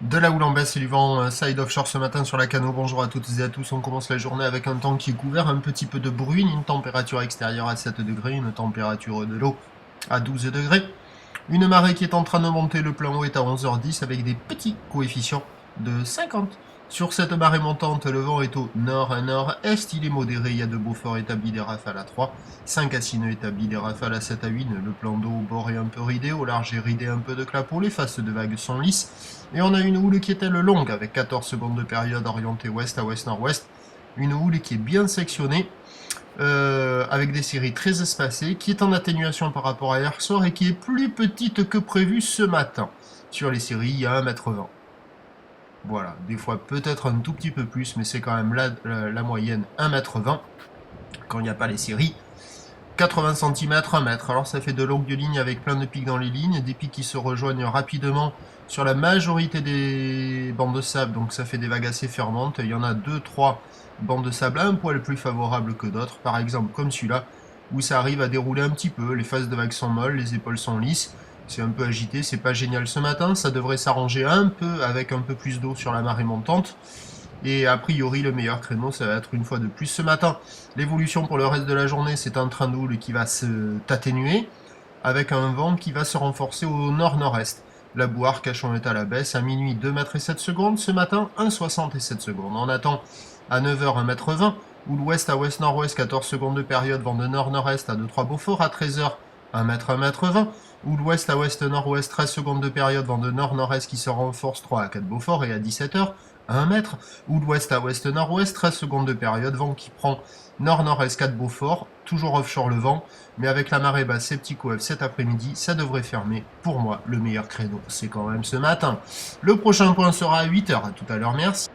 De la houle en baisse et du vent side offshore ce matin sur la Cano. Bonjour à toutes et à tous. On commence la journée avec un temps qui est couvert, un petit peu de bruine, une température extérieure à 7 degrés, une température de l'eau à 12 degrés. Une marée qui est en train de monter, le plein eau est à 11h10 avec des petits coefficients de 50. Sur cette marée montante, le vent est au nord-nord-est, il est modéré, il y a de Beaufort établi des rafales à 3, 5 à 6 nœuds établis des rafales à 7 à 8 nœuds. Le plan d'eau au bord est un peu ridé, au large est ridé un peu de clapot, les faces de vagues sont lisses, et on a une houle qui est elle longue, avec 14 secondes de période orientée ouest à ouest-nord-ouest, une houle qui est bien sectionnée, avec des séries très espacées, qui est en atténuation par rapport à hier soir et qui est plus petite que prévu ce matin. Sur les séries, il y a 1,20 m. Voilà, des fois peut-être un tout petit peu plus, mais c'est quand même la moyenne 1,20 m quand il n'y a pas les séries. 80 cm, 1 mètre. Alors ça fait de longues lignes avec plein de pics dans les lignes, des pics qui se rejoignent rapidement sur la majorité des bancs de sable, donc ça fait des vagues assez fermantes. Il y en a 2-3 bancs de sable un poil plus favorables que d'autres, par exemple comme celui-là, où ça arrive à dérouler un petit peu, les faces de vagues sont molles, les épaules sont lisses, c'est un peu agité, c'est pas génial ce matin, ça devrait s'arranger un peu avec un peu plus d'eau sur la marée montante. Et a priori, le meilleur créneau, ça va être une fois de plus ce matin. L'évolution pour le reste de la journée, c'est un train de houle qui va s'atténuer, avec un vent qui va se renforcer au nord-nord-est. La boue Arcachon est à la baisse, à minuit 2 mètres et 7 secondes, ce matin 1,67 secondes. On attend à 9h 1,20 m, ou l'ouest à ouest-nord-ouest 14 secondes de période, vent de nord-nord-est à 2-3 Beaufort, à 13h 1 mètre 1,20 m, ou l'ouest à ouest-nord-ouest 13 secondes de période, vent de nord-nord-est qui se renforce 3 à 4 Beaufort, et à 17h 1 mètre, ou l'ouest à ouest-nord-ouest, 13 secondes de période, vent qui prend nord-nord-est 4 Beaufort, toujours offshore le vent, mais avec la marée basse et petit coef cet après-midi, ça devrait fermer. Pour moi, le meilleur créneau, c'est quand même ce matin. Le prochain point sera à 8h, à tout à l'heure, merci.